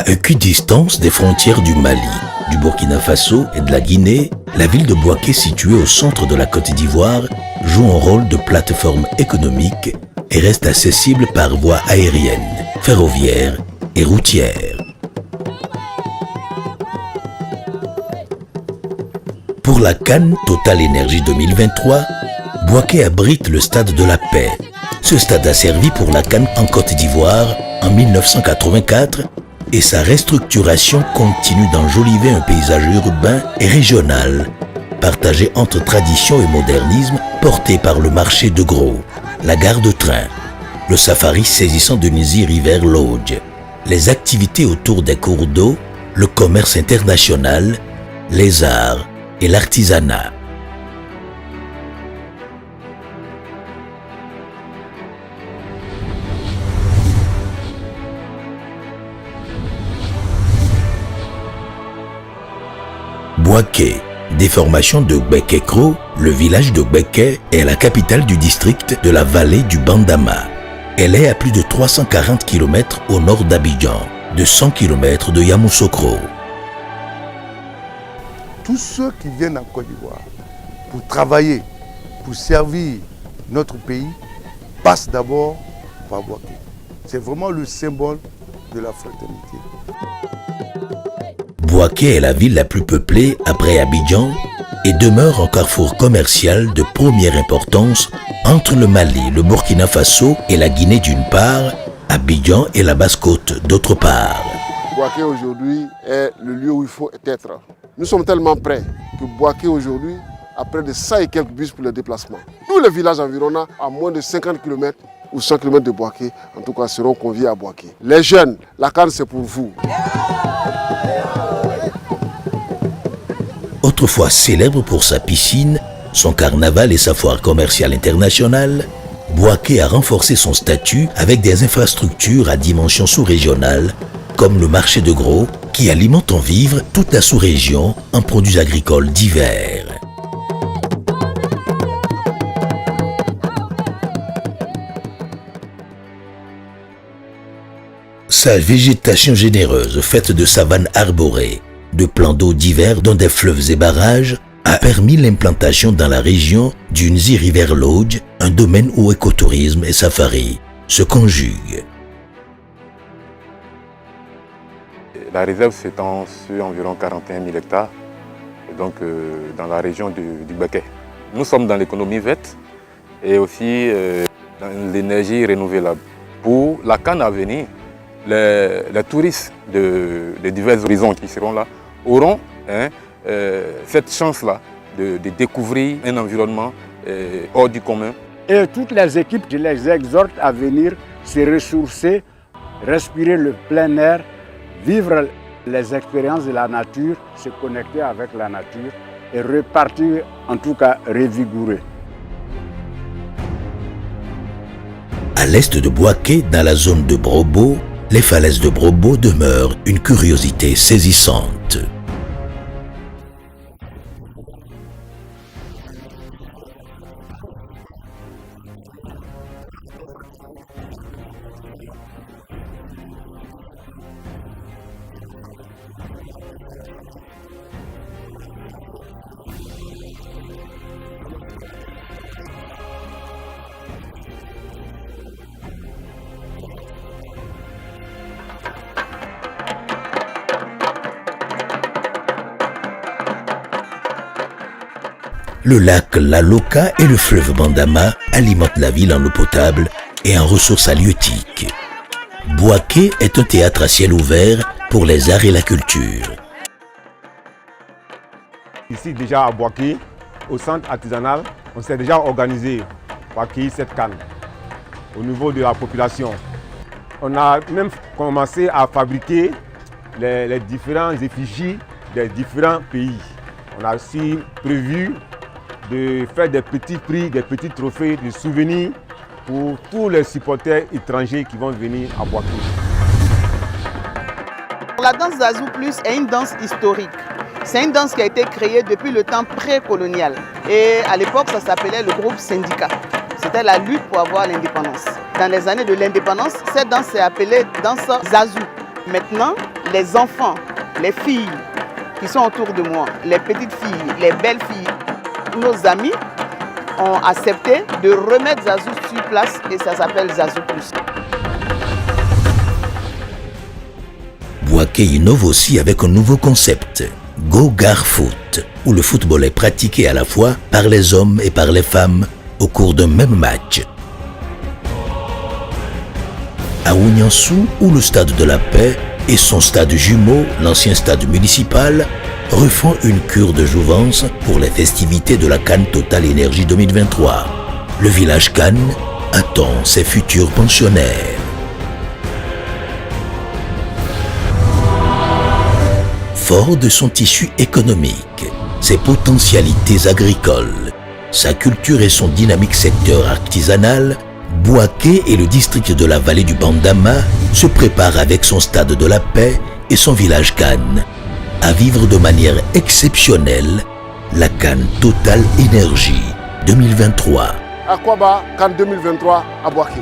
À équidistance des frontières du Mali, du Burkina Faso et de la Guinée, la ville de Bouaké, située au centre de la Côte d'Ivoire, joue un rôle de plateforme économique et reste accessible par voie aérienne, ferroviaire et routière. Pour la CAN Total Énergie 2023, Bouaké abrite le stade de la paix. Ce stade a servi pour la CAN en Côte d'Ivoire en 1984 et sa restructuration continue d'enjoliver un paysage urbain et régional, partagé entre tradition et modernisme, porté par le marché de gros, la gare de train, le safari saisissant de Nizi River Lodge, les activités autour des cours d'eau, le commerce international, les arts et l'artisanat. Bouaké, déformation de Gbekekro, le village de Gbeke est la capitale du district de la vallée du Bandama. Elle est à plus de 340 km au nord d'Abidjan, de 100 km de Yamoussoukro. Tous ceux qui viennent en Côte d'Ivoire pour travailler, pour servir notre pays, passent d'abord par Bouaké. C'est vraiment le symbole de la fraternité. Bouaké est la ville la plus peuplée après Abidjan et demeure un carrefour commercial de première importance entre le Mali, le Burkina Faso et la Guinée d'une part, Abidjan et la Basse-Côte d'autre part. Bouaké aujourd'hui est le lieu où il faut être. Nous sommes tellement près que Bouaké aujourd'hui a près de 100 et quelques bus pour le déplacement. Tous les villages environnants à moins de 50 km ou 100 km de Bouaké, en tout cas, seront conviés à Bouaké. Les jeunes, la CAN c'est pour vous. Autrefois célèbre pour sa piscine, son carnaval et sa foire commerciale internationale, Bouaké a renforcé son statut avec des infrastructures à dimension sous-régionale, comme le marché de gros, qui alimente en vivres toute la sous-région en produits agricoles divers. Sa végétation généreuse, faite de savanes arborées, de plans d'eau divers dont des fleuves et barrages, a permis l'implantation dans la région du Nizi River Lodge, un domaine où écotourisme et safari se conjuguent. La réserve s'étend sur environ 41 000 hectares, et donc dans la région du Gbeke. Nous sommes dans l'économie verte et aussi dans l'énergie renouvelable. Pour la CAN à venir, les touristes de divers horizons qui seront là auront cette chance-là de découvrir un environnement hors du commun. Et toutes les équipes, je les exhorte à venir se ressourcer, respirer le plein air, vivre les expériences de la nature, se connecter avec la nature et repartir en tout cas revigouré. À l'est de Bouaké, dans la zone de Brobo, les falaises de Brobo demeurent une curiosité saisissante. Le lac La Loca et le fleuve Bandama alimentent la ville en eau potable et en ressources halieutiques. Bouaké est un théâtre à ciel ouvert pour les arts et la culture. Ici déjà à Bouaké, au centre artisanal, on s'est déjà organisé pour accueillir cette CAN au niveau de la population. On a même commencé à fabriquer les différents effigies des différents pays. On a aussi prévu de faire des petits prix, des petits trophées, des souvenirs pour tous les supporters étrangers qui vont venir à Bouaké. La danse Zazou Plus est une danse historique. C'est une danse qui a été créée depuis le temps précolonial. Et à l'époque, ça s'appelait le groupe syndicat. C'était la lutte pour avoir l'indépendance. Dans les années de l'indépendance, cette danse s'est appelée danse Zazou. Maintenant, les enfants, les filles qui sont autour de moi, les petites filles, les belles filles, nos amis ont accepté de remettre Zazu sur place et ça s'appelle Zazu Plus. Bouaké innove aussi avec un nouveau concept, Go Gar Foot, où le football est pratiqué à la fois par les hommes et par les femmes au cours d'un même match. À Ouniansou, où le stade de la Paix et son stade jumeau, l'ancien stade municipal, refont une cure de jouvence pour les festivités de la CAN Total Énergie 2023. Le village CAN attend ses futurs pensionnaires. Fort de son tissu économique, ses potentialités agricoles, sa culture et son dynamique secteur artisanal, Bouaké et le district de la vallée du Bandama se préparent avec son stade de la Paix et son village CAN à vivre de manière exceptionnelle la CAN Total Énergie 2023. Aquaba CAN 2023 à Bouaké.